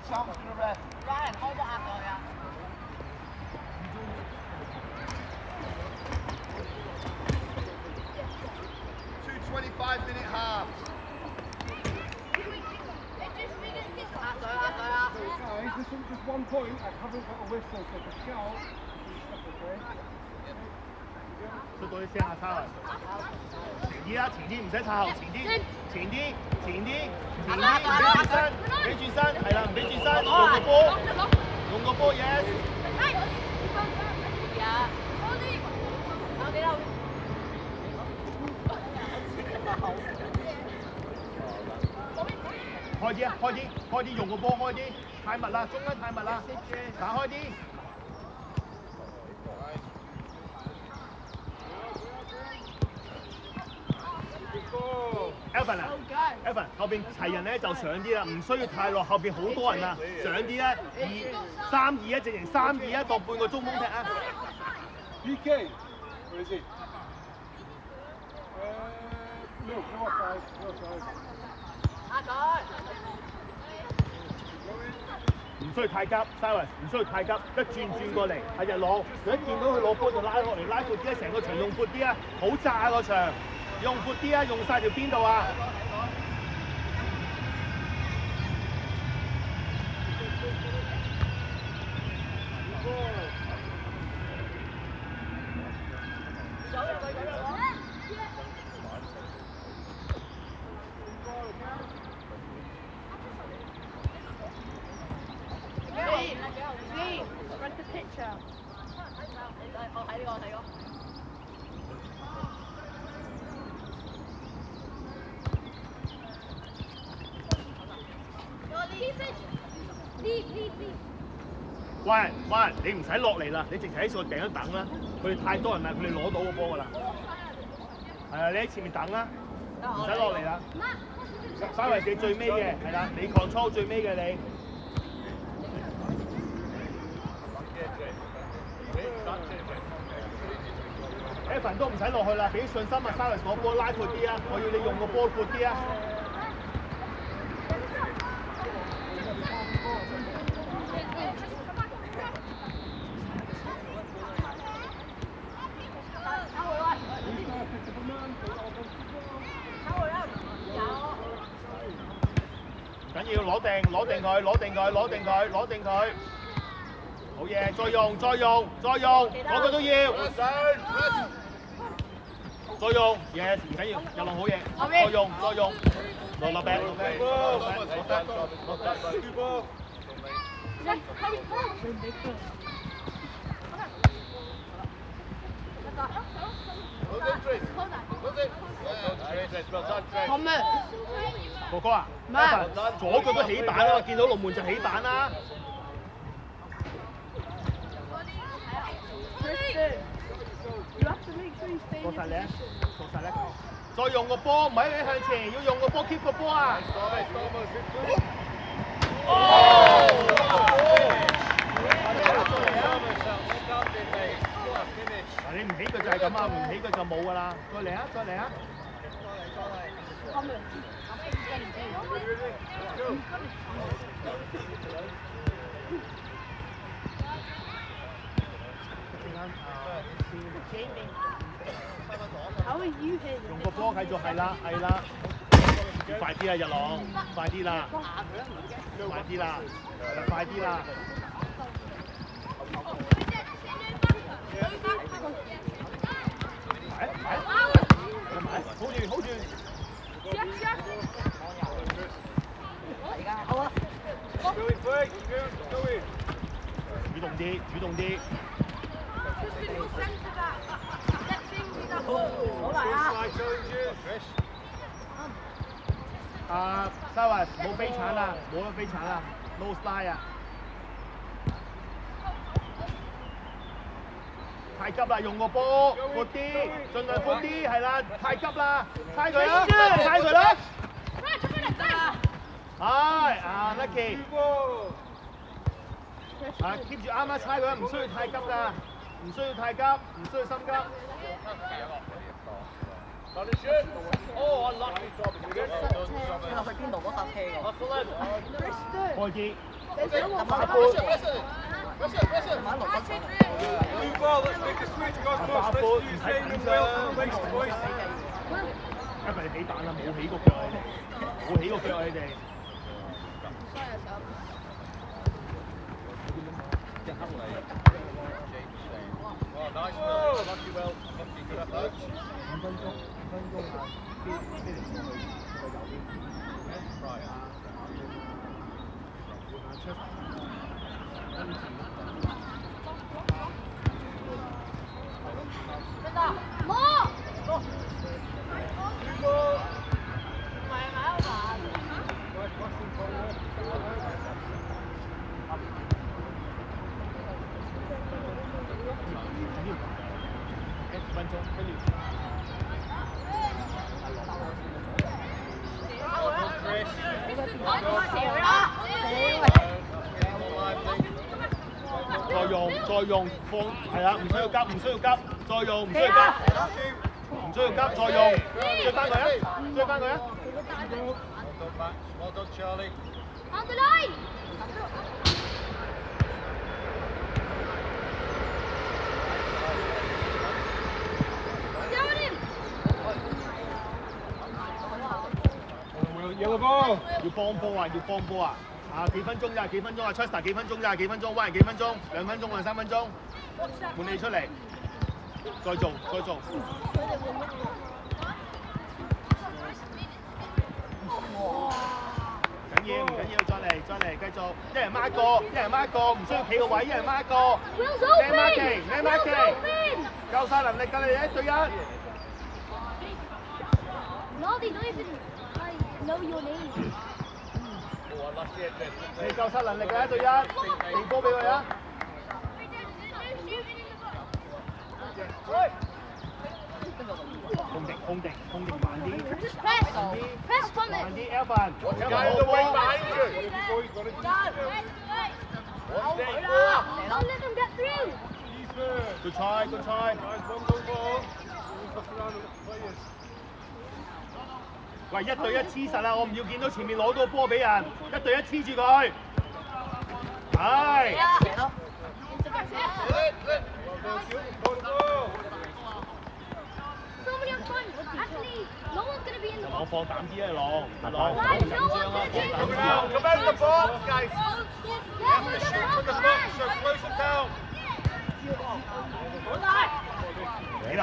Chance for the ref. Ryan，開波壓佢啊！ 2 25-minute halves. 壓佢啊！ Guys, listen, just 1 point. I haven't got a whistle, so the shout is okay. 出到啲聲啊，沙文。前啲啦，前啲唔使太後，前啲，前啲，前啲，前啲，唔俾轉身，唔俾轉身，係啦，唔俾轉身，用個波，用個波 ，yes。開啲啊，開啲，開啲，用個波開啲，太密啦，中間太密啦，打開啲。Evan 啊 ，Evan 後邊齊人咧就上啲啦，唔需要太落，後邊好多人啊，上啲咧2-3-2直情3-2當半個中鋒踢啊。PK, where is he? No offside, no offside. 壓佢！唔需要太急 ，Cyrus 唔需要太急，一轉過嚟，係日朗，佢一見到佢攞波就拉落嚟，拉闊啲啊，成個場用闊啲啊，好炸啊個場，用闊啲啊，用晒條邊度啊！Run the picture。我睇呢個，我睇個。喂，你唔使落嚟啦，你直情喺個頂度等啦。佢哋太多人啦，佢哋攞到個波㗎啦。係啊，你喺前面等啦，唔使落嚟啦。稍為你最尾嘅，係啦，你 control 最尾嘅你。Evan 都唔使落去啦，俾信心啊 ，Cyrus 攞波拉闊啲啊！我要你用個波闊啲啊！唔緊要，攞定佢，好嘢，再用，攞佢都要。再用 ，yes 唔緊要，日浪好嘢，再用，落病，好咩？哥哥啊，左腳都起蛋啦，見到龍門就起蛋啦。過晒你，再用個波，唔係你向前，要用個波 keep 個波啊！你唔起腳就係咁啊，唔起腳就冇㗎啦。再嚟啊！用個波繼續係啦，快啲啊日朗，快啲啦！hold 住！主動啲！好嚟啊！啊 ，Cyrus 冇飛鏟啦，no style 啊！太急啦，用個波闊啲，盡量闊啲，係啦，太急啦，猜佢啦！係啊 ，Lucky， 啊 keep 住啱啱猜佢，唔需要太急㗎，唔需要心急。落去邊度嗰架車㗎？開啲。Blue ball, let's make a switch, Cosmos. Let's do the same in Wales for the waste, boys. 因為你起蛋啦，冇起個腳啊你哋，冇起個腳啊你哋。Oh, nice, Will. Lucky, Will. Lucky, good approach. 5分鐘啊，機靈過去個右邊。Right. 再用放係啊，唔需要急，唔需要急，再用唔需要急，唔需要急，再用，追翻佢啊，追翻佢啊！ Well done, Max. Well done, Charlie. On the line! Yellow ball. 要幫波啊！要幫波啊！啊幾分鐘咋？幾分鐘啊 ？Trista 幾分鐘咋？幾分鐘？屈人幾分鐘？2分鐘啊？3分鐘？換你出嚟，再做，再做。緊要唔緊要？再嚟，再嚟，繼續。一人孖一個，一人孖一個，唔需要企個位，一人孖一個。Man marking，man marking，夠晒能力㗎你哋1對1。No, they don't even know your name. 你夠晒能力㗎1對1，定波俾佢啊！控定，控定，控定慢啲。Press from 慢 it. 啲 ，Alvin。Guy in the wing behind you. Don't let them get through. Good try, good try. Nice one, go ball. Look around and players. 喂，1對1黐實啦，我唔要見到前面攞到個波俾人，1對1黐住佢。係。Somebody up front. Actually, no one's going to be in the 我 box. 放膽啲啊，朗，朗，好 Right, 緊 no 張 one's 啊， going 放 to 膽 be 啲。 Come out of the box, guys. Yeah, we're Shoot going from the box, so close it down. 你睇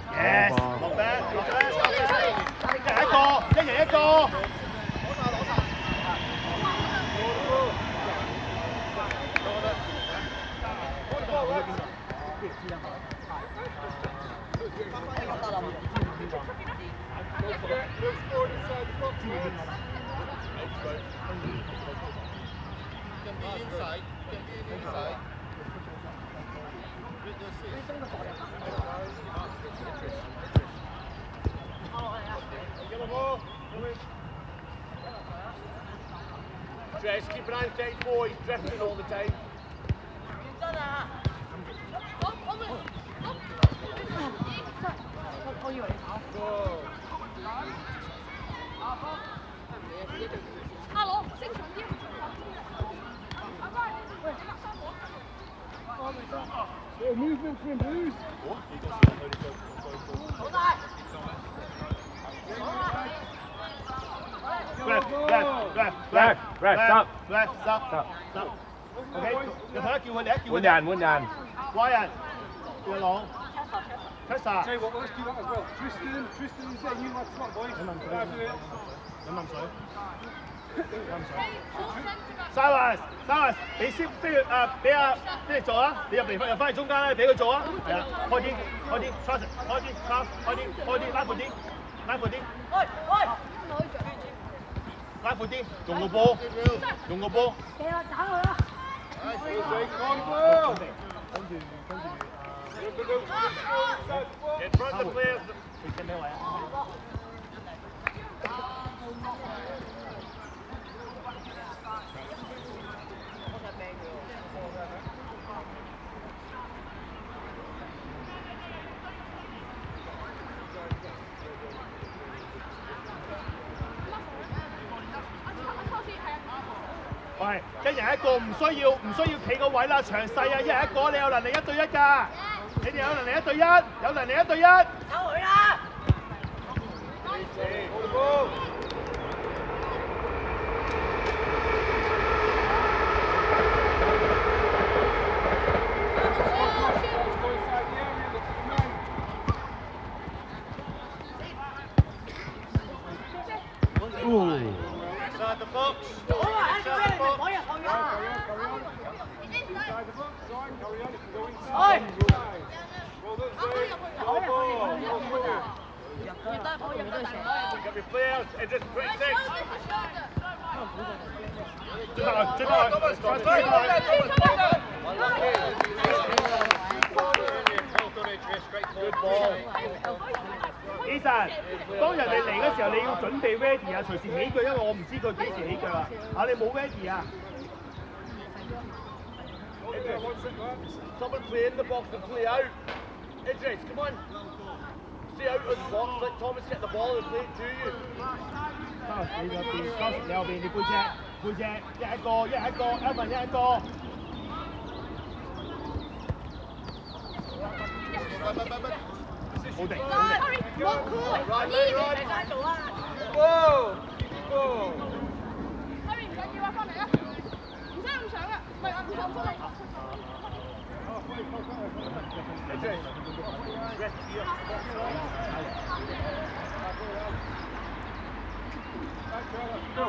，yes， 落咩？落咩？一人一個，一人一個。Inside. Inside. Dress, keep an eye on the tight boy, he's drifting all the time. Hello, 升場啲。Yeah, movement from Blues. Left, stop. OK，你睇下叫佢哋，叫佢哋。換人。歪人，叫佢朗。Tessa。 Tell you what, let's do that as well. Tristan is saying you like slot, boys. I'll do it. 飲啖水。Silas，你先飛去俾阿飛力做啊！你入翻去中間啦，俾佢做啊！係啊，開啲，Charles，開啲，拉闊啲，拉闊啲，用個波。俾我打佢啦。 In front of the players. 佢企咩位啊？喂，係一人一個，唔需要企個位啦，詳細啊，一人一個，你有能力1對1㗎，你哋有能力1對1，有能力1對1。走佢啦！Inside the box. 好啊，喺度咧，唔可以放咗。 Inside the box, right? Carry on. If you go inside, Oi. right. Well done, Zane. Well ball. Well ball. Got your players. And just quick six. 追翻佢，追翻佢，追翻佢。 Well done, Idris. Straightforward ball. Ethan，當人哋嚟嗰時候，你要準備 ready 啊，隨時起腳，因為我唔知佢幾時起腳啊。啊，你冇 ready 啊？ Okay, one sec, lads. Someone play in the box and play out. Idris, come on. Stay out of the box. Let Thomas get the ball and play it to you. 你嗰邊，你後邊，你背脊，一個，Evan 一個。好定，好定。 Right, mate, right. 喺度啊！ Ball. Ball. 唔緊要啊，翻嚟啊！唔使咁想啊，唔係我唔想出嚟。 Idris, rest here. Go.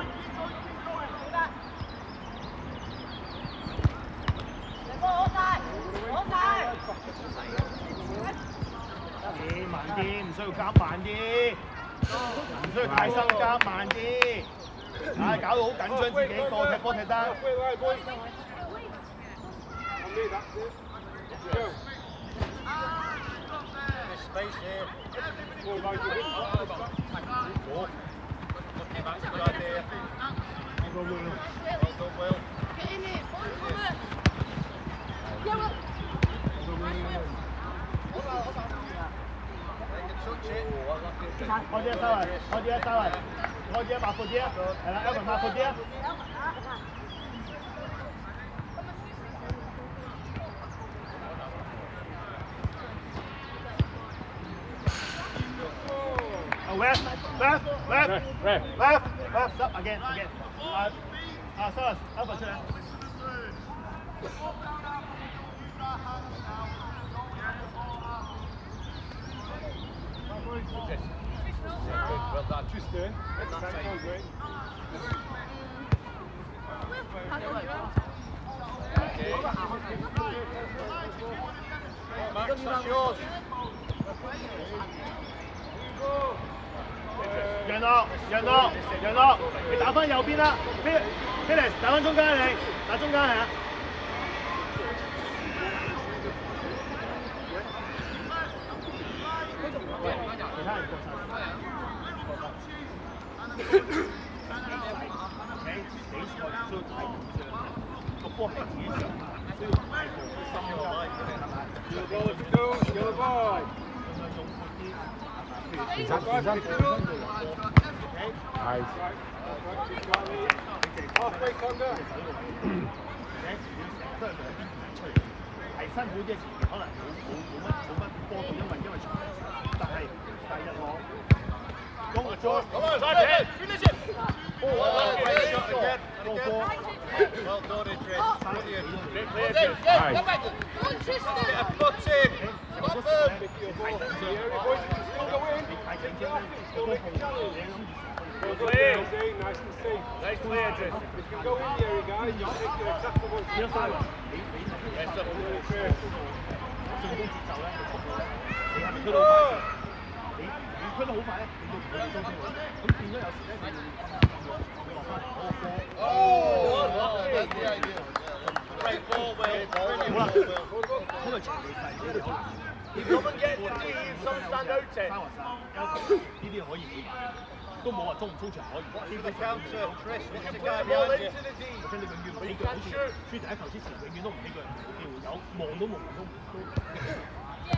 攞晒！慢啲，唔需要夾慢啲，唔需要太深夾慢啲。唉，搞到好緊張自己個踢波踢得。 Halfway line, boys. On me, that's it. Go. There's space here. Go, like you hit. Looking back to the idea. Well done, Will. Get in here. They can touch it. 開啲收嚟，開啲收嚟，開啲抹闊啲啊，係啦 ，Evan 抹闊啲啊。Left, stop again. Salas, Alba 出嚟。 Well done. Just in. Next time, go, great. Max, that's yours. 讓落，你打翻右邊啦 ，Felix 打翻中間你，打中間係啊。其他人過晒。比賽需要睇緊張，個波係自己上下，需要睇步，心有係咪？ Yellow ball. ，Halfway corner. 係辛苦啲，可能冇乜波動，因為長，但係日落。Come on, Simon, finish it. Well done, Idris. Brilliant. Great play, Idris. Get a foot in. Stop them. Boys, you can still go in. Take it off. Still make a challenge. Good play. Zane, nice and safe. Nice play, Idris. If you go in there, guys, you take your attack the one. Yes, sir. Rest up. 進攻節奏咧，你係咪推到快？你推得好快咧，令到佢哋中鋒咁變咗有時咧，你落翻嚟嗰個波。Oh, that's the idea. Great ball, Will. Brilliant ball, Will. 因為場地細，呢啲好難。 Someone get the D, some stand out 10. 呢啲可以點辦？都冇話衝唔衝場可以。 Watch the counter. Chris, watch the Put guy the ball behind you. into the D. 即係你永遠俾佢好似輸第一球之前，永遠都唔俾佢機會有望都望唔到。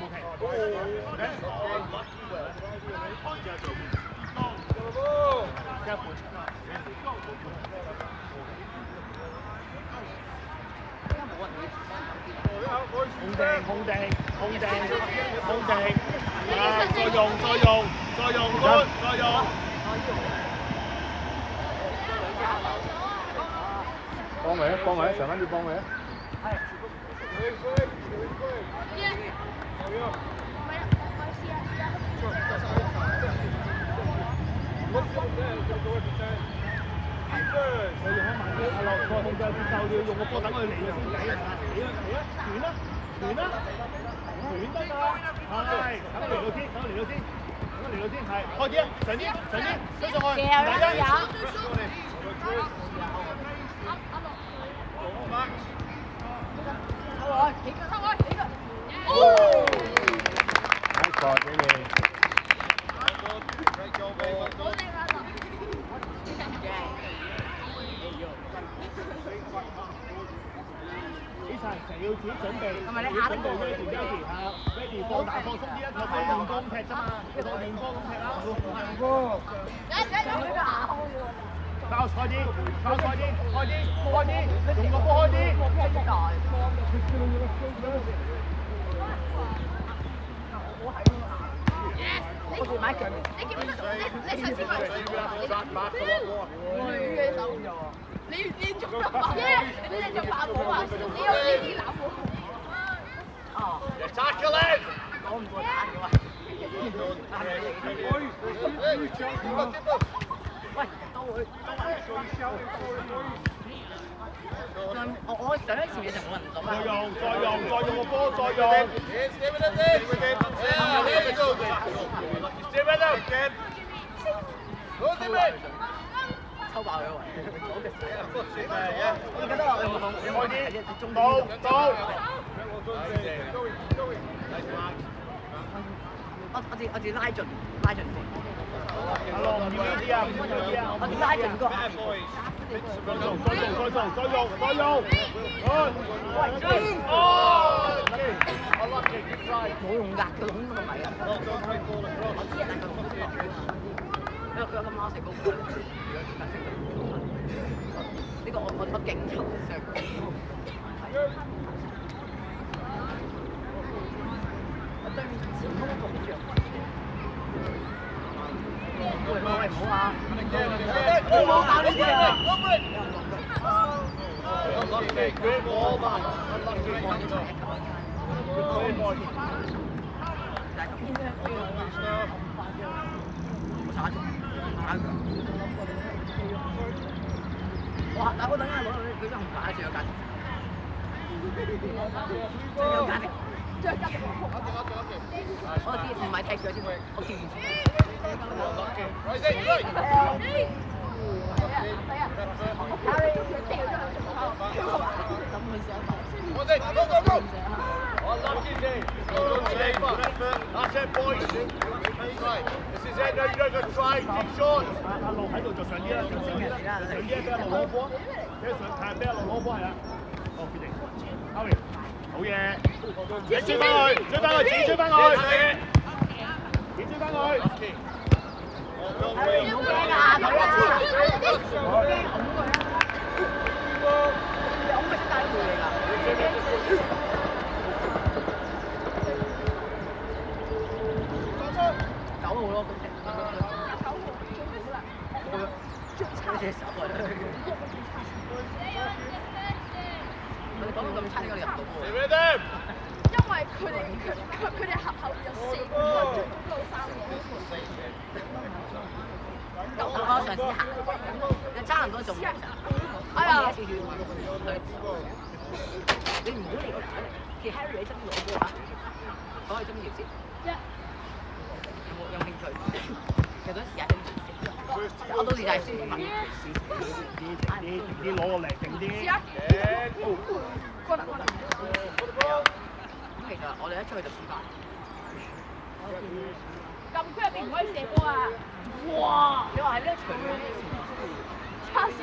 OK。 Lucky Will. 之後做邊？ Yellow ball. 即係半場。控定，啊，再用，good，再用。幫佢，上翻啲幫佢啊！我用一慢啲，阿樂再控制節奏，你要用個波等佢嚟先嚟啊！斷得㗎，係，等佢嚟到先，係，開啲啊，上啲，追上去，大家。成要自己準備，係咪你下得過 ready 啊 ？ready 放大放鬆啲啊！頭先練波咁踢啫嘛，你當練波咁踢啦。靠快啲，用個波開啲。你買腳，你基本上你上次買你做乜嘢？你做白帽啊？你有呢啲藍帽？哦。我唔會打嘅喎。喂，都會。我上一次嘅就冇人做啦。再用個波，再用。抽爆佢喎！我覺得我開啲，到。我自拉盡先。阿樂唔要呢啲啊！我自拉盡個。再用！冇用㗎，佢窿都唔係啊！我知啊，但係佢有個貓食高股，呢個我勁頭上。我對面前鋒都唔着。喂，唔好啊！唔好搞呢啲啊！Good ball, man. Good ball. 哇！但我等下攞佢都唔打住有價值，有價值，最有價值。我知唔係踢腳添，我見唔住。That's it, boys. Right. This is it. Now you're going to try. Keep short. 阿路喺度就上啲啦，上啲俾阿路攞波，俾阿路攞波係啊。好，決定。Harry，好嘢。你追翻佢，自己追翻佢。自己追翻佢。Harry，唔好驚啊！咁啊！我咪帶佢嚟㗎。9號咯，咁9號最好啦，最差隻手啊！你講到咁差，應該入到波。因為佢哋合後有4個中高3個。我上次行，你差唔多仲。哎呀！你唔好嚟個叫 Harry 你真攞波啊！講佢中意先。有興趣，其實嗰時間我到時就係先問。啲攞落嚟定啲。試下。過嚟。咁其實我哋一出去就試飯。禁區入邊唔可以射波啊！哇！你話係呢一場咩事？差少低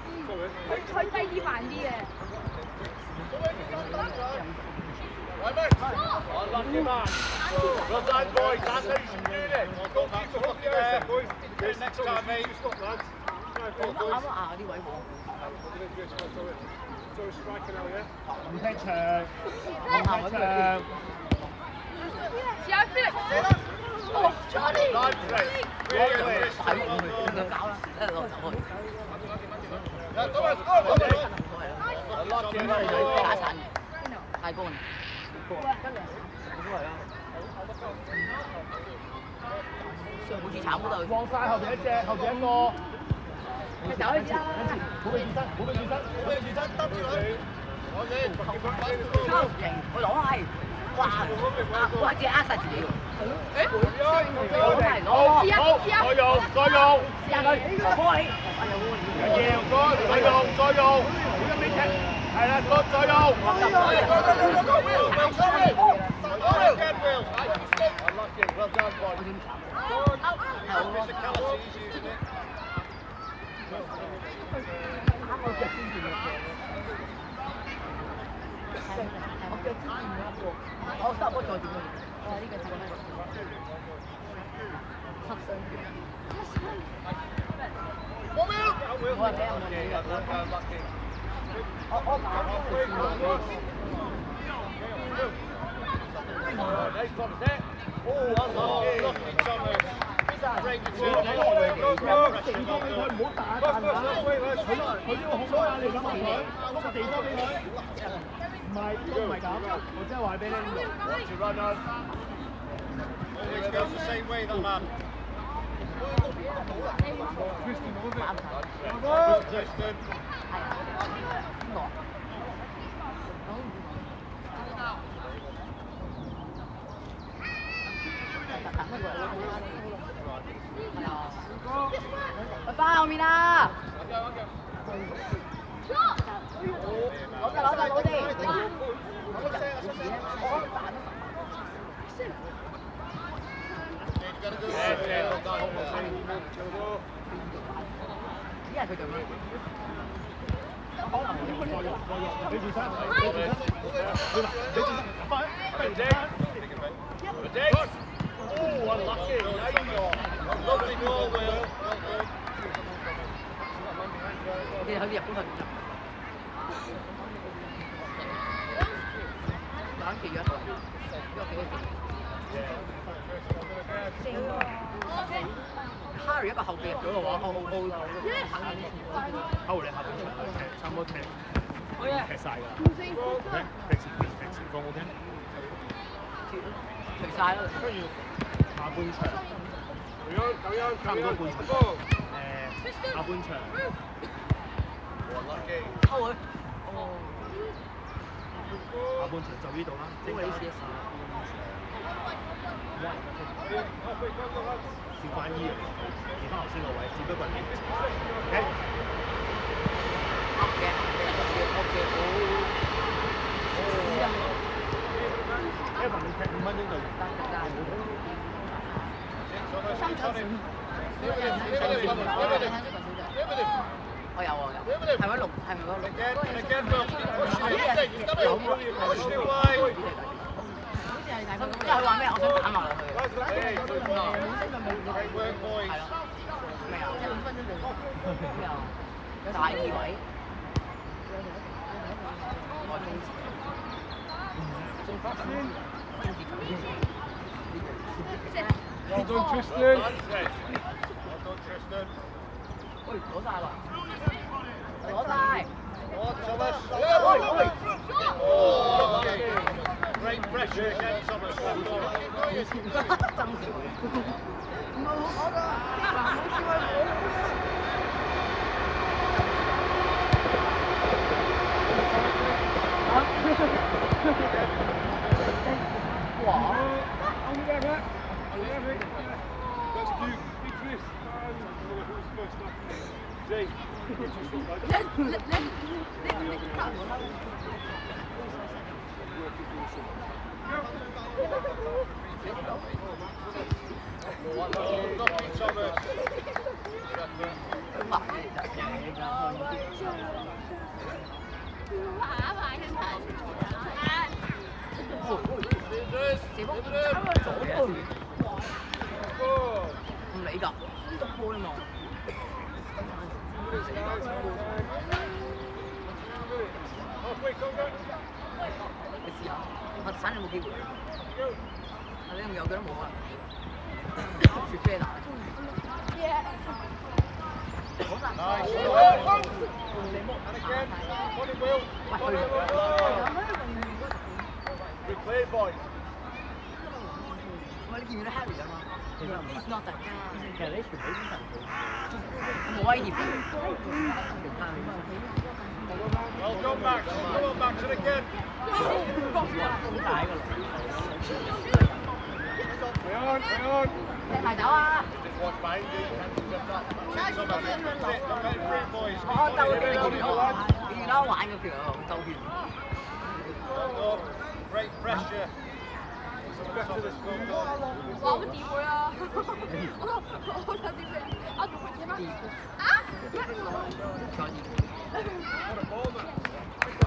啲，佢低啲慢啲嘅。Unlucky man. Well done, boys. That's how you should do it. Don't keep the hook there. Here's next time, mate. 啱啱啲位冇。a striker now, yeah? 唔踢場，唔踢場。試下 Felix。哦，Johnny。係唔會搞啦，一路走去。打散嘅，太乾。好似炒嗰度。望晒後邊一隻，後邊一個。走去先啦。好俾轉身，好俾轉身，好俾轉身，得住佢。超勁，我攞係，哇！隻握實自己喎。誒？攞係攞。好，再用，再用。試下佢，開。要，再用，再用。好一邊踢，係啦，再用。我收波再點啊？我話呢個睇我話俾人哋嘅。我打Nice Thomas there. Oh, unlucky Thomas. Great 地方俾佢，唔好打彈下。佢呢個好多眼，你諗下佢，嗰個地方俾佢。唔係，都唔係咁，我真係話俾你聽。Watch your runners. Always goes the same way, that man. Tristan, was it? Bravo! Tristan. 翻後面啦！攞晒攞晒攞啲！依係佢做咩？俾住身，俾住身，俾住身，快！ Oh, unlucky. Lovely goal, Will. 你哋好似入咗去。打幾遠？Harry 一個後備入咗嘅話，後嚟下半場踢，差唔多踢晒㗎啦。踢前方好聽。除晒啦。下半場，差唔多半場。下半場。抽佢。下半場就呢度啦。因為你試一試。小翻衣移翻頭先個位，只不過你，OK。一份你踢5分鐘就完。我有啊，係咪6？係咪嗰因為佢話咩？我想打埋落去。係咯。咩啊？5分鐘就咩啊？大二位。我中指。Well done, Tristan. Well done, Tristan. 喂，攞晒啦！攞晒。Oh, Thomas. Oh, great pressure again, Thomas. 爭住佢。哇！ That's Duke. Big twist. Who's first up? Jake. 唔理㗎，捉波啦嘛。我反正冇機會。你仲有幾多冇啊？雪啡打。Nice. And again. Body wheel. Body wheel. Good play, boys. 喂，你見唔見到 Harry 啊嘛？He's not that guy。其實你全部啲神冇威脅嘅。Well done, Max. Come on, Max, and again. 好大㗎啦。踢埋走啊！ Just watch behind you. Hands up top. That's it. Look out for it, boys. 我兜你見到啊！你見到玩嗰條兜圈。Well done. Great pressure. Back to the scoreboard. 哇！我點會啊？我想點咩？啊，做乜嘢咩？啊？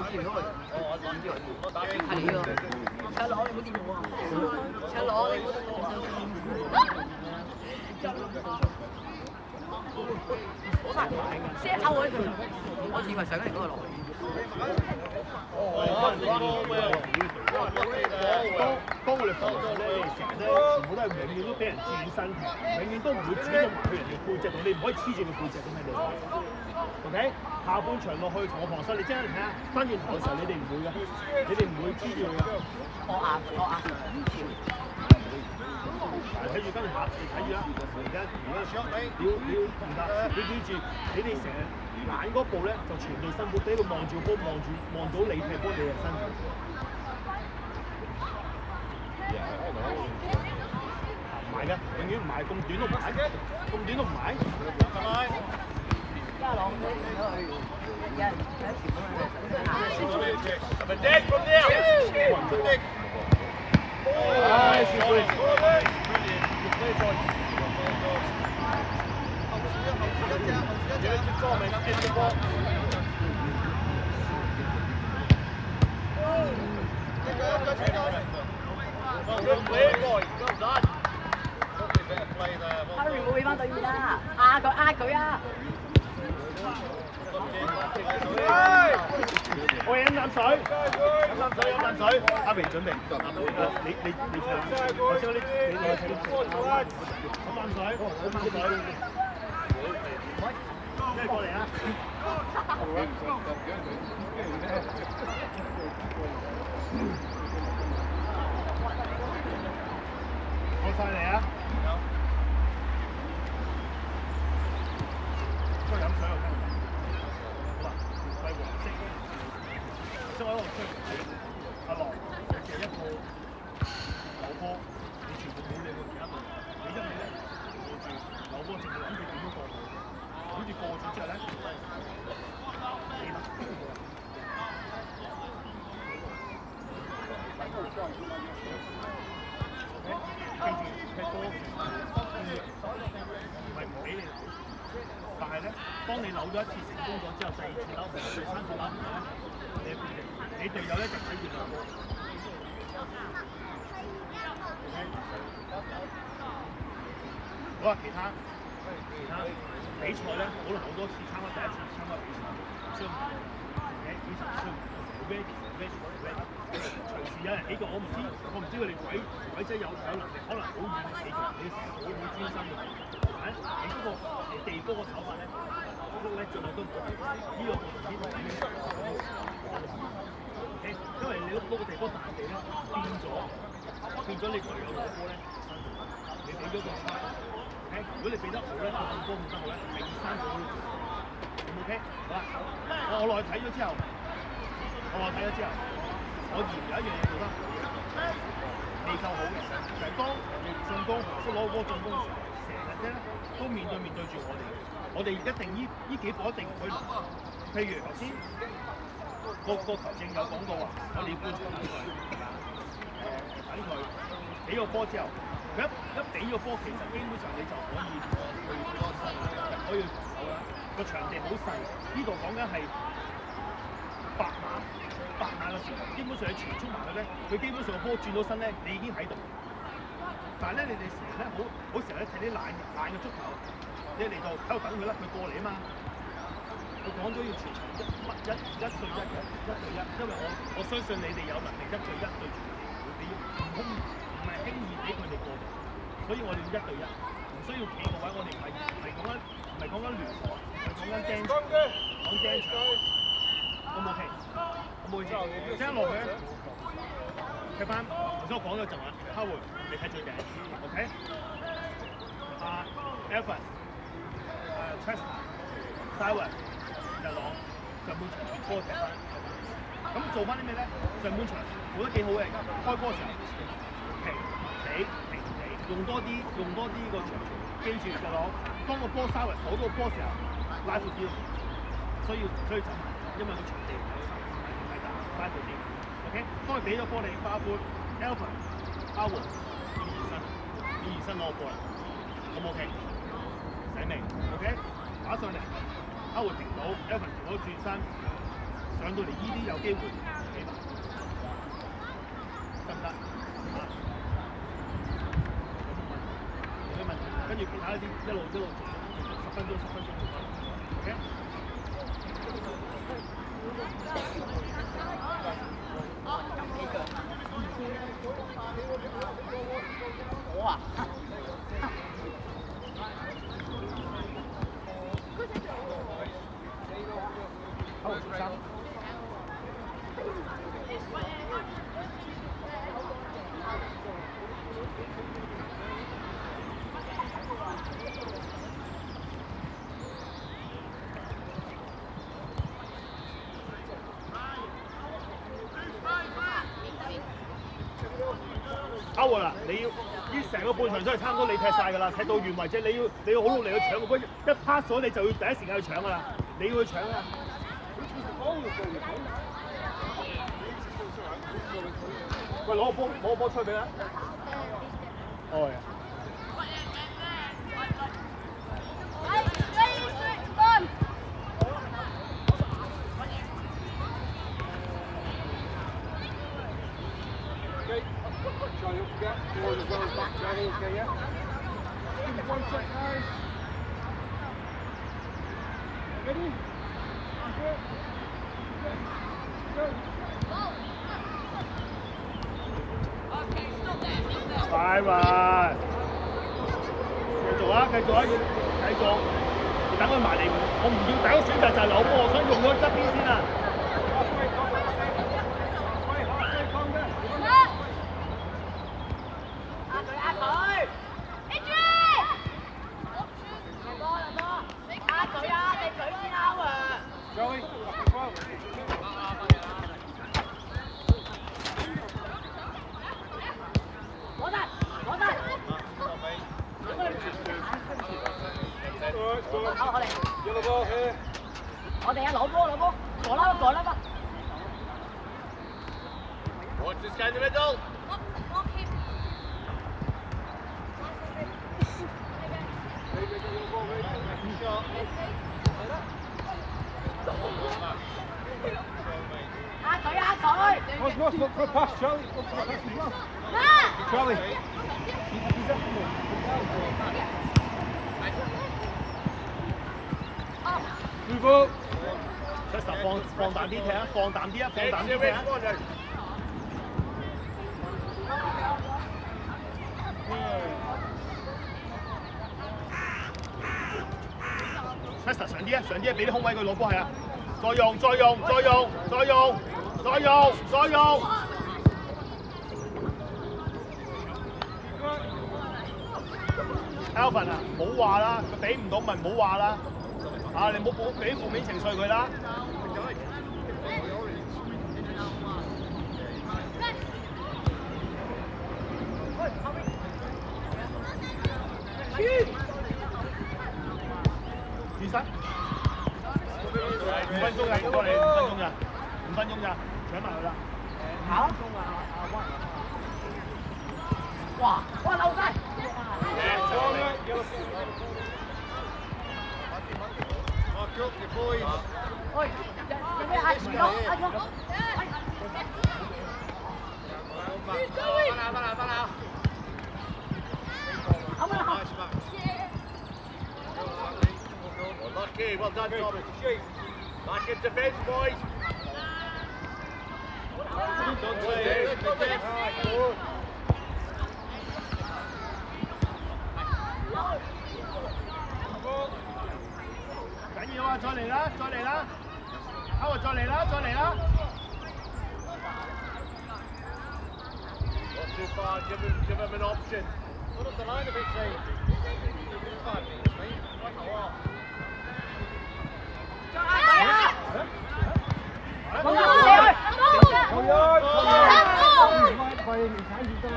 見到佢，我諗住我打係你喎，赤裸你冇掂我啊！赤裸你冇掂我啊！好大，set 抽嗰條，我以為上緊嚟嗰個落嚟。當我哋防守咧，成日咧全部都係永遠都俾人轉身，永遠都唔會主動埋去人哋背脊度，你唔可以黐住佢背脊咁喺度。OK， 下半場落去同我防守，你真係睇下，翻轉頭嘅時候你哋唔會嘅，你哋唔會黐住佢嘅。我壓睇住跟住下，你睇住啦。而家唔得，你記住，你哋成日懶嗰步咧，就全隊辛苦，俾佢望住波，望到你踢波，你就辛苦。唔係嘅，永遠唔係咁短都唔係，咁短都唔係，係咪？一浪俾咗佢，有人喺前面 I'm a dead from there. Nice play. Good play, boys. Give it to Thomas in the box. Well, good play, boys. Well done. Probably better play there. Well Harry done. 冇俾翻隊員啦，壓佢啊！我飲啖水，飲啖水。阿明準備，你唱。頭先你落去飲啖水，即係過嚟啊！過晒嚟啊！再飲水又得。係黃色，即係我喺度吹阿樂，其實一個扭波，你全部冇理佢其他隊，你一味咧望住扭波，淨係諗住點樣過去，好似過咗之後咧，死啦！記住踢波唔係唔俾你扭。但係咧，當你扭咗一次成功咗之後，第二次扭、第三次扭唔到咧，你隊友咧就睇住兩個。好啊，其他比賽咧，可能好多次參加第一次參加比賽，需要非常需要 ready。隨時有人起腳，我唔知佢哋鬼仔有能力，可能好遠起腳，你成日好專心嘅。你嗰個地波個手法咧，咧盡量都呢個呢個因為你嗰個地波大地咧變咗你隊友攞波咧，你俾咗個差。如果你俾得好咧，個波唔得好咧，係3個都要。OK， 好啦，我落去睇咗之後，我嫌有一樣嘢做得未夠好嘅，就係當進攻識攞個波進攻嘅時候，成日咧都面對住我哋一定呢幾步一定唔可以落。譬如頭先個球證有講過話，我哋要觀察等佢俾個波之後，佢一俾個波，其實基本上你就可以可以防守啦。個場地好細，呢度講緊係8碼嘅時候，基本上你傳衝埋去咧，佢基本上個波轉到身咧，你已經喺度。但係咧，你哋成日咧好成日咧睇啲懶嘅足球，你嚟到喺度等佢甩佢過嚟啊嘛。OK，講咗要全場一對一嘅1對1，因為我相信你哋有能力1對1對住佢哋，唔係輕易俾佢哋過嘅，所以我哋要1對1，唔需要企個位，我哋唔係講緊聯防，係講緊釘場，講釘場，好唔 OK？好唔好意思？聽落去，踢翻頭先我講咗陣啦 ，Howard 你睇最頂 ，OK？ Alvin、Chester、Simon、日朗上半場波踢翻，咁做翻啲咩咧？上半場做得幾好嘅，開波時候平地，用多啲個長傳，記住日朗，當個波稍為鎖到個波時候，拉闊啲，所以走埋，因為個場地唔係大，拉闊啲 ，OK？ 當佢俾咗波你，包括 Alvin、Howard 要移身攞個波啦，好唔 OK？洗未 ？OK？ 打上嚟，歐會停到 ，Alvin 停到轉身，上到嚟依啲有機會起碼，得唔得？有咩問題？跟住其他啲一路做10分鐘，OK？ 我啊。歐喎啦，你要呢成個半場都係差唔多你踢晒㗎啦，踢到完為止，你要好努力去搶個波，一 pass 咗你就要第一時間去搶㗎啦，你要去搶啊！喂，攞個波出去俾啦。哦。Charlie, don't forget, forward as well as back, Charlie, okay, yeah? Give me 1 sec, guys. Ready? Go. 快嘛！繼續啊！繼續！你等佢埋嚟，我唔要第一個選擇就係扭波，我想用咗側邊先啊！Joey, Yellow ball here. 我哋啊攞波，過啦吧。Watch this guy in the middle. Osmos, look for a pass, Charlie. Look for a pass as well. Charlie. Move up. Chester 放膽啲踢啊！放膽啲啊！放膽啲踢啊！ Chester 上啲啊！俾啲空位佢攞波係啊！再用 Alvin 啊，唔好話啦，佢俾唔到咪唔好話啦。啊，你唔好俾負面情緒佢啦。轉身，5分鐘㗎，過嚟5分鐘咋，搶埋佢啦。好。哇！漏晒。喂，有咩嗌住咯？Lucky, well done, Thomas. Back in defence, boys.緊要啊！再嚟啦！再嚟啦！阿華再嚟啦！再嚟啦！ Not too far, give him an option. Put up the line a bit, Shane. 5 minutes, mate. Quite a lot. 好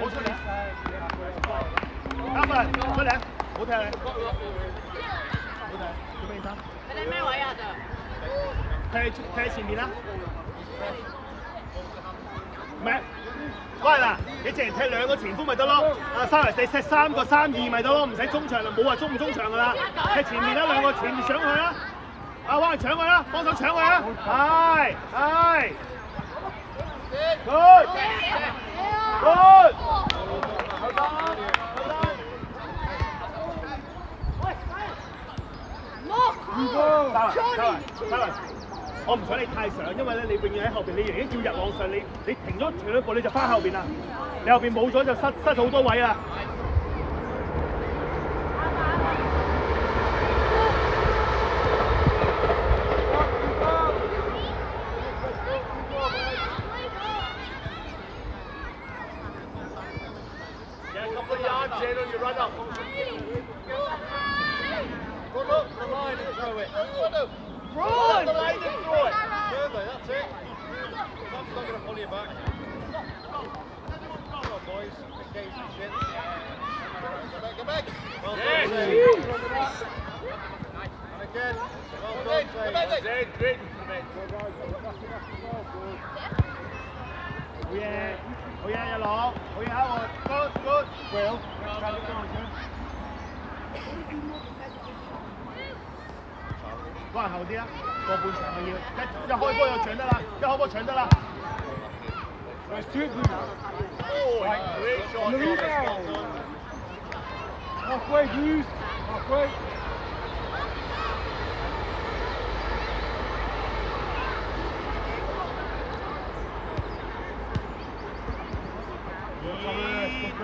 出嚟！啱啊！出嚟！好踢你！好踢！做咩衫？你哋咩位啊？就踢前面啦！唔係，喂嗱，你淨係踢2個前鋒咪得咯？啊，3嚟4踢3個3-2咪得咯，唔使中場啦，冇話中唔中場噶啦，踢前面啦，2個前面上去啦！啊，幫佢搶佢啦，幫手搶佢啊！係。Good! Good! 我唔想你太上，因為咧你永遠喺後邊，你已經叫日往上，你停咗前一步你就翻後邊啦，你後邊冇咗就失咗好多位啦。Get a couple of yards in on your run up. Run up the line and throw it. Run up the line and throw it. Further, that's it. Tom's not going to pull you back. Come on, boys. Engage the shit. Go back. Well done, Shane. And again. Well done, Shane. Zane, great defence. 好嘢，好嘢，日朗，好嘢啊！我 good good well， 關後啲啦，個半場嘅要一開波就搶得啦，一開波搶得啦。Nice to it, Oh, great shot. halfway, Bruce. Halfway.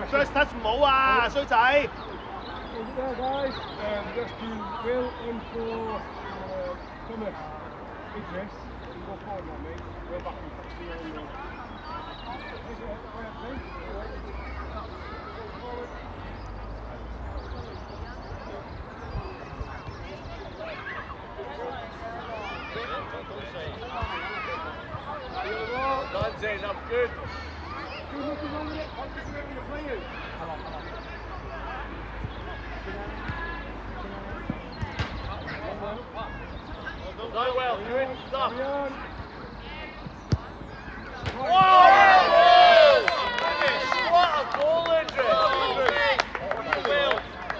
First touch 唔好啊，衰仔！ Over there, guys. Just do Will in for Thomas. Idris. You go forward now, mate. We're back in touch with you on Done, Zane, that's good. Nothing wrong with it. Concentrate on the players. Done well, good stuff. Carry on. Whoa! What a goal, Idris! Will.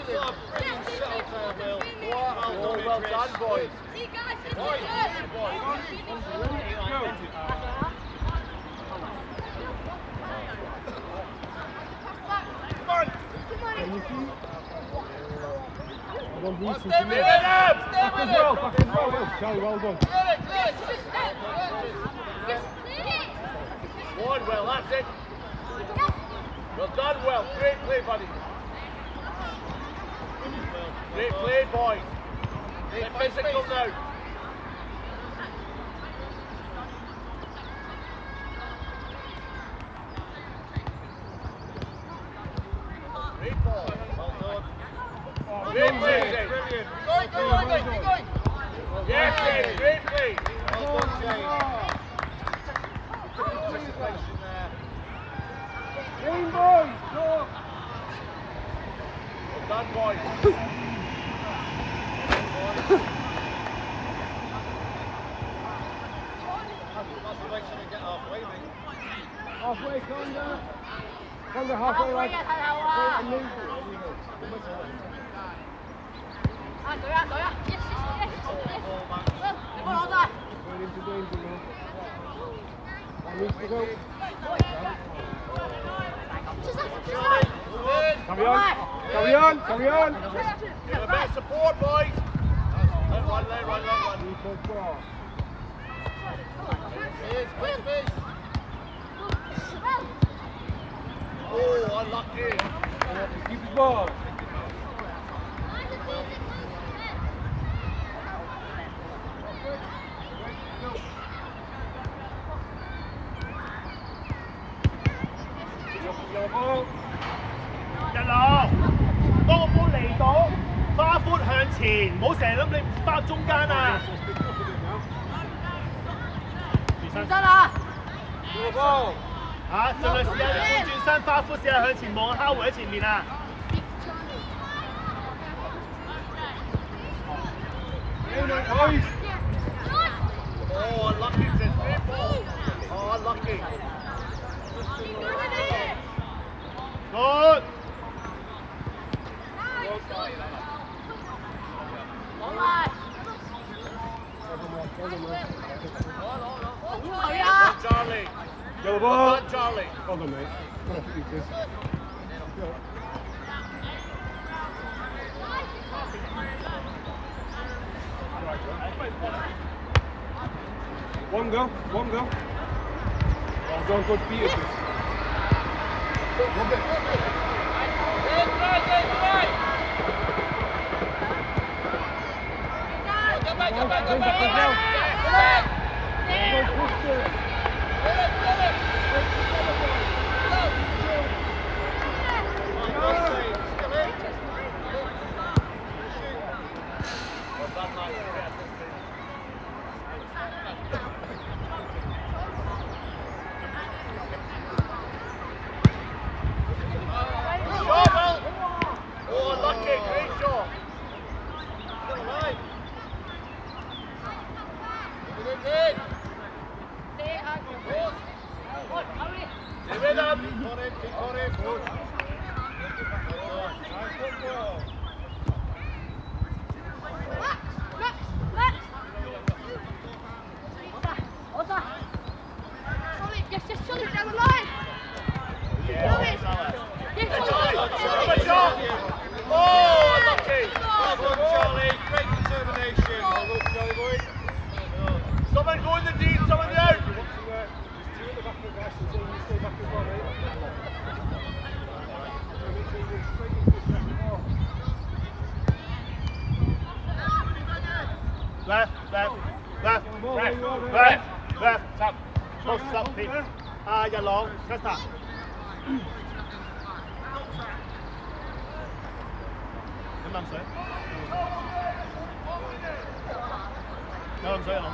Brilliant shot there, Will. Well done, boys. Stay with Hit him! Back as well, back as well. Charlie, well done. One, Will, that's it. Well done, Will. Great play, buddy. Great play, boys. Get physical now. Great ball. Well done. Great play, Zane. Brilliant. Keep going. Yes, Zane. Great play. Well done, Shane. Anticipation there. Game boys, go. Well done, boys. That's the way to get halfway, mate. Halfway, Conda. Conda, halfway, lad. Wait and move. Going into danger now. That needs to go. Carry on. Carry on. Carry on. Give a bit of support, boys. Run. Need to go. Oh, unlucky. Keep his ball. Yellow ball. 日落，當個波嚟到，花闊向前，唔好成日諗你花中間啊！轉身啊！ Yellow ball. 嚇，盡量試下你半轉身，花闊試下向前望，敲回喺前面啊！ Boys. Oh, unlucky, says Paul. Oh, unlucky. Good. Charlie. Yellow Well ball. done, Charlie. Hold on, mate. One go, one go. Well done, good feet. One bit. Oh, unlucky, great shot. Still alive. Stay with him. Keep on him. Nice football. Yes, Charlie, down the line. Charlie. Yes, Charlie. Good shot. Oh, unlucky. Well done, Charlie. Great determination. Well done, Charlie boy. Someone go in the deep, someone out. There's two at the back of the guys, so you stay back as well, mate. So make sure you go straight into the second ball. Left, left, left, tap. Post up, Pete.日朗 Costa。飲啖水。有啖水啊，朗。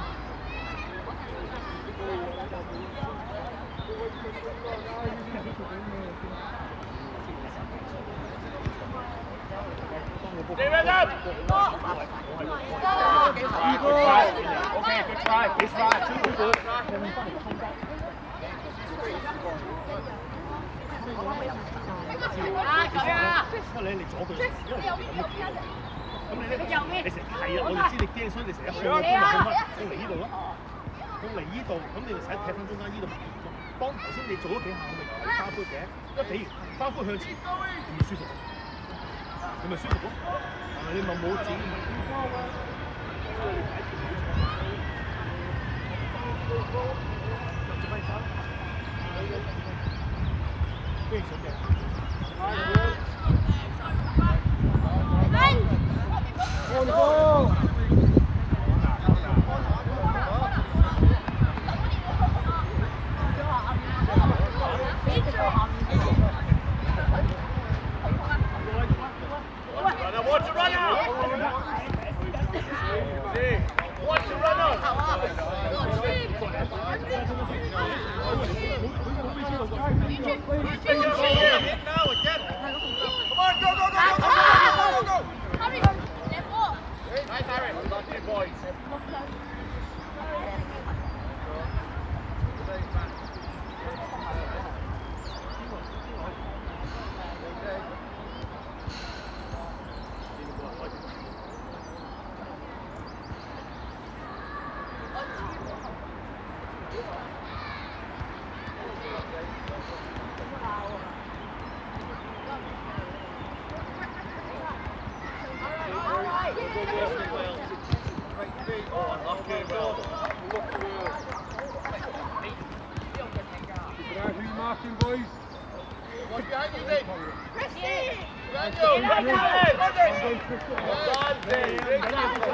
Stay with him. Okay, good try. Good try. Too good. 不過你嚟左佢，因為咁你咧，你成係啊！我哋知你驚，所以你成日去攻嚟呢度咯，攻嚟呢度，咁你就使踢翻中間呢度。當頭先你做咗幾下，我咪睇花灰嘅，因為比如花灰向前，你咪舒服，你咪舒服咯。係咪你咪冇自己非常嘅。On ball. Runner, watch the runner. See, watch the runner. Now again. Come on, go, go, go, go, go, go, go, go. Hurry. Left ball. marking, boys. What's behind you, Nick? Chrissy! Daniel! Well done, Crystal. Well done, Dave. Great tackle.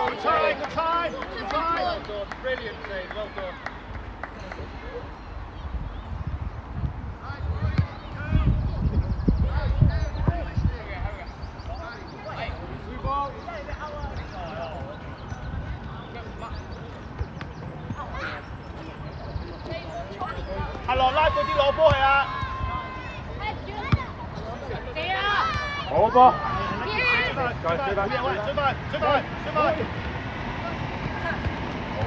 Good time, good time, good time. Well done. Brilliant, Dave. Well done. Blue ball.阿樂拉快啲攞波係啊！好波。追翻，追翻，追翻，追翻，追翻！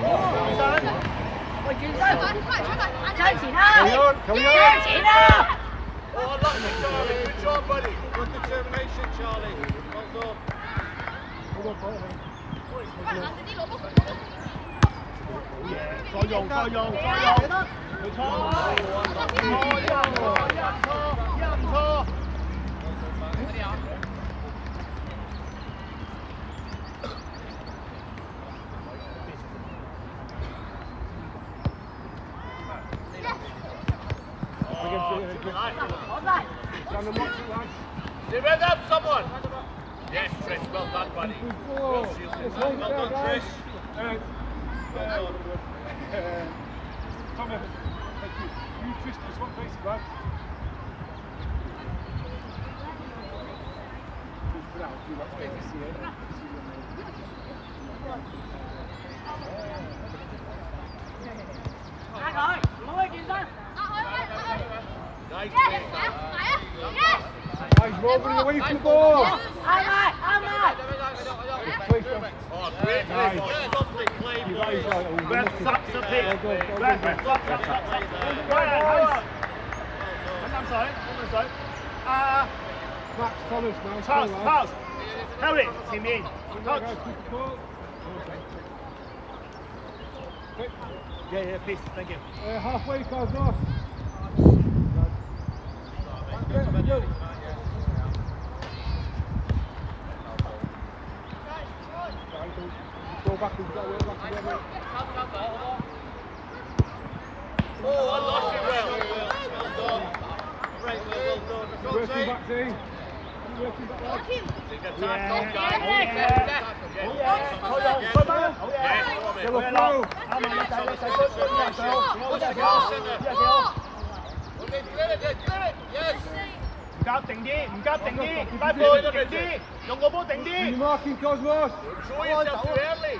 轉身，喂，轉身，向前啦，向前啦！ Oh, lucky, Charlie. Good job, buddy. Good determination, Charlie. Well done. Hãy subscribe cho kênh Ghiền Mì Gõ để không bỏ lỡ những video hấp dẫn. 再用，再用，再用，冇錯，唔錯。They read up someone. Yes, Trish. Well done, buddy. Well shielded. Well done, Trish. Thomas, thank you. You twist this one, please, lads. Ra rồi, không ơi, chuyển thân. Nice. Guys, nobody away from the ball. Ai ơi, ai ơi. Please, Tom. Oh, great. Nice. Lovely play, You guys boys. are Ref, stop, stop, stop. Ref, stop, stop, stop. 飲啖水，飲啖水。Max Thomas now. Charles, Come on, Charles, Harry，前面 lads. Guys, keep the ball. Okay. Yeah, please, thank you. Halfway, Cosmos. Go back and go back together. Oh, I lost it well. Well done. Great, well done. Good Working save. back, Zane. Working back, lads. Take a Yeah, tackle, guys.好用，追翻，好嘢， Yellow 好嘢 flow. 啱啊，你仔你仔追追人上，好隻腳，隻腳， Okay, clear it, clear it. Yes. 唔夾定啲，唔夾定啲，快盤定啲，用個波定 Are 啲 you。marking Cosmos? Show yourself too early.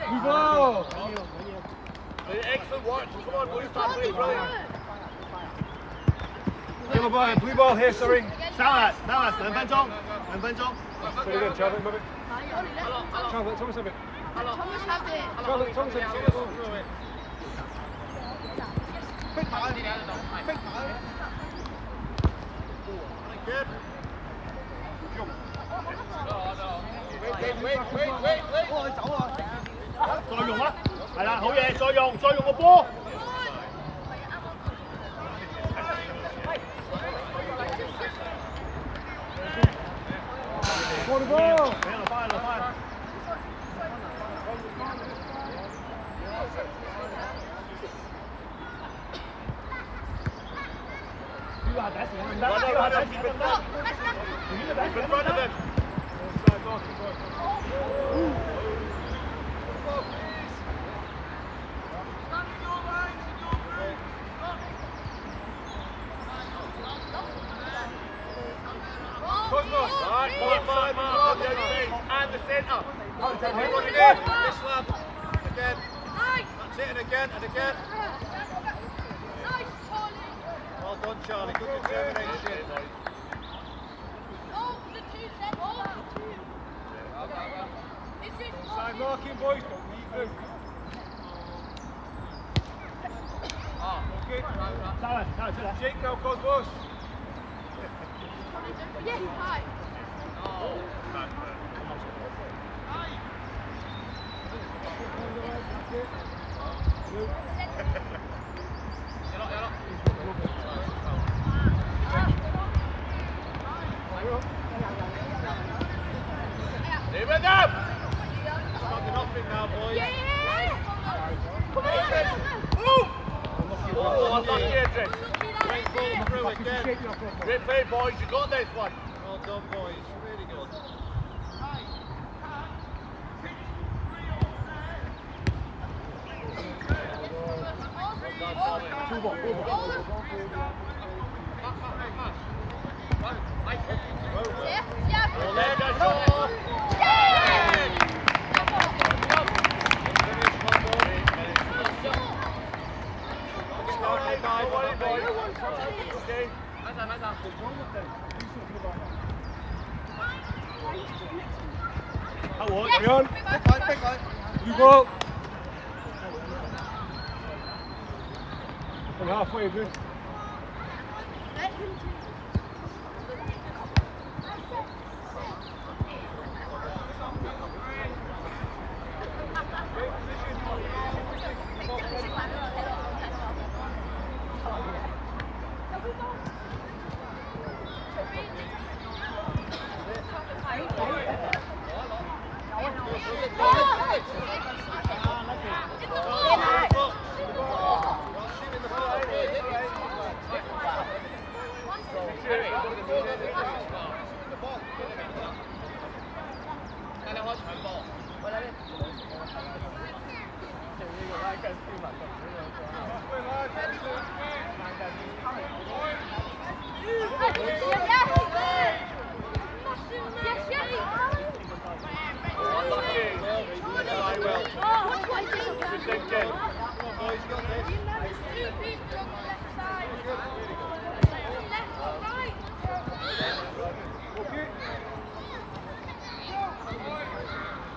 Blue ball. Excellent work. Come on, boys. Start playing brilliant. Yellow ball, blue ball here, sorry. Dallas，兩分鐘，兩分鐘。 Say it again, Charlotte, move it. Charlotte, Thomas, have it. Charlotte, Thomas, have it. Good. Wait. 再用啊，係啦，好嘢，再用個波。 Go to ball. 俾落翻，落翻。呢個係第一時間唔得，呢個係第一時間唔得。呢個第一時間 In 唔 front of 得 him.。Side marking, boys. Cosmos. Right, mark on the outside and the centre. Everyone in there. This lad. Again. That's it, and again, and again. Well done, Charlie. Good determination. Side marking, boys. Don't leave them. Okay. 收嚟出嚟。 Jake now, Cosmos. Stay with them. Stuck in nothing now, boys. Lucky Idris. Great ball through Back into again. shape now, proper. Great play, boys. You got this one. Well done, boys. Really good. Move on, move on. Well, there goes Shaw. Don't worry, boys. Okay. Howard. Carry on. You go. And halfway, Idris.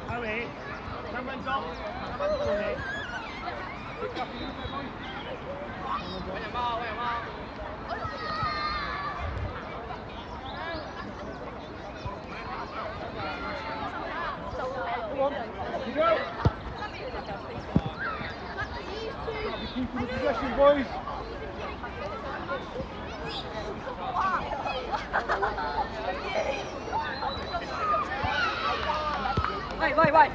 Harry, 3分鐘，3分鐘到你。Come on. Off you go. Keep the possession, boys.喂！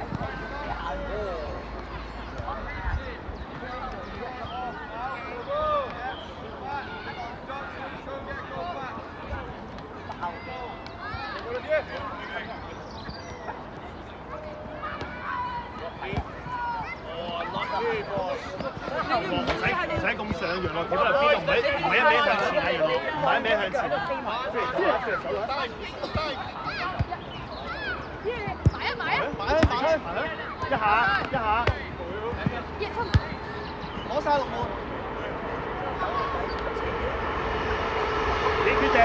唔使咁上揚咯，企翻入邊度，唔係一味向前啊，楊樂，唔係一味向前。一下，攞晒落門。你決定。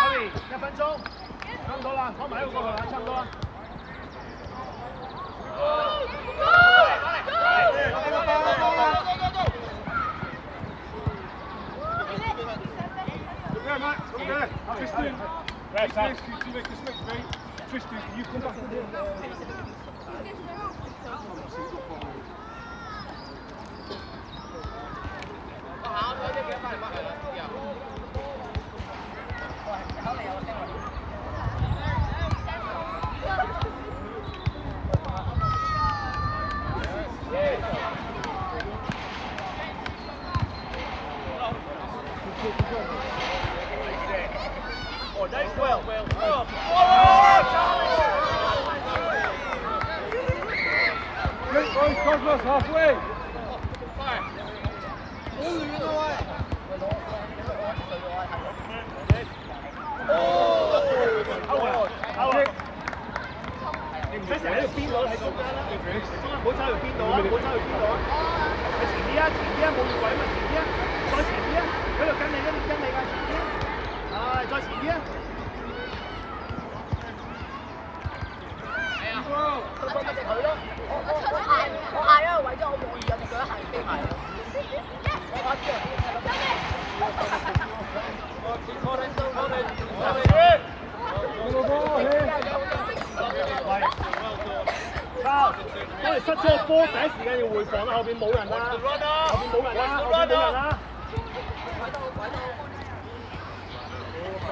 Harry， 1分鐘，差唔多啦，攞埋一個過去啦，差唔多啦。Yeah, Matt. Come there. Tristan. Tristan, you make this next mate. Tristan, can you come back with him? Oh, nice well. Great boys, Cosmos, halfway. 你唔使成日喺度邊度喺中間啦，你中間唔好走去邊度啊，唔好走去邊度啊！你前啲啊，前啲啊，冇越位嘛，前啲啊，再前啲啊，喺度跟你㗎，跟你㗎，前啲啊，係再前啲啊！我嗌咗個位咗，我望住人哋佢一行飛埋咯。我知我哋失咗個波，第一時間要回防啦，後邊冇人啦，後邊冇人啦，後邊冇人啦。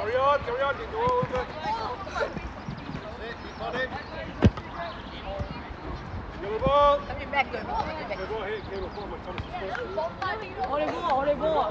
Carry on, you go over. Give the ball. 跟住 back 佢，跟住 back。我哋波啊！我哋波啊！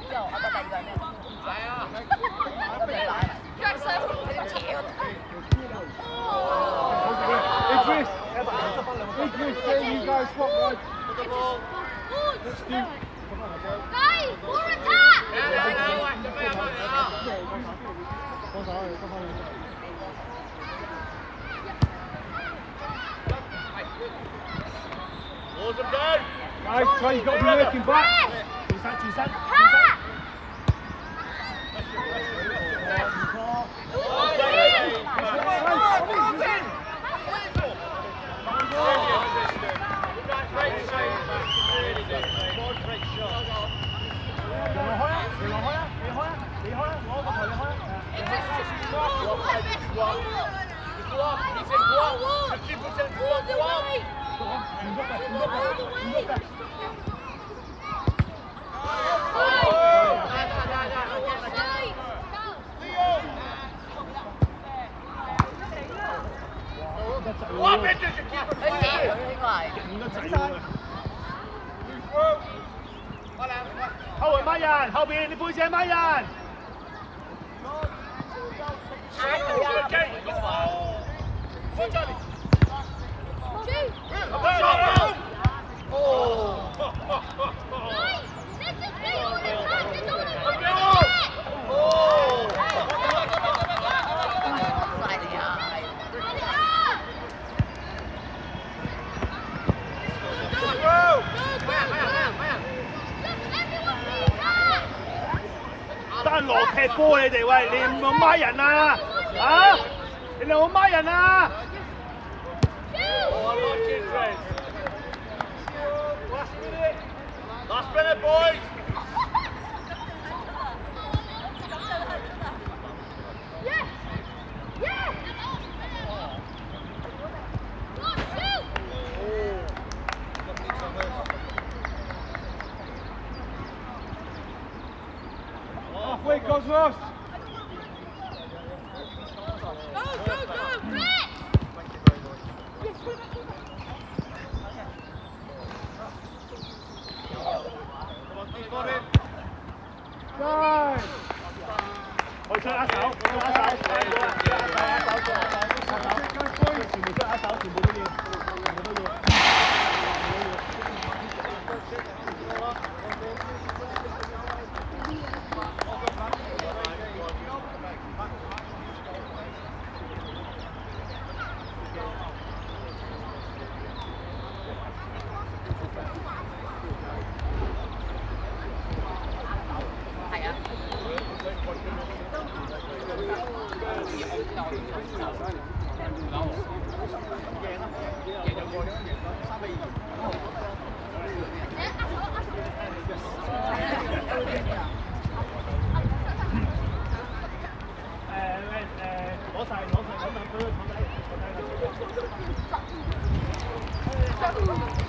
之後我覺得第二個係咩？係啊，咁你打埋。Idris, you guys swap right. Let's do. Guys, more attack! Close them down. Guys, try, you've got to be working back. 住身。 後圍孖人，後邊你背脊孖人。單落踢波你哋喂，你唔好孖人啊！啊！你哋好孖人啊！ Last minute, boys. Yes! Yes! Go, shoot! Halfway, Cosmos. Go, go, go! Back! Yes, go back, go back. Guys. 我出一手，出一手，全部出一手，全部都要，全部都要。係啊。攞晒，攞晒，等等，佢坐低，坐低。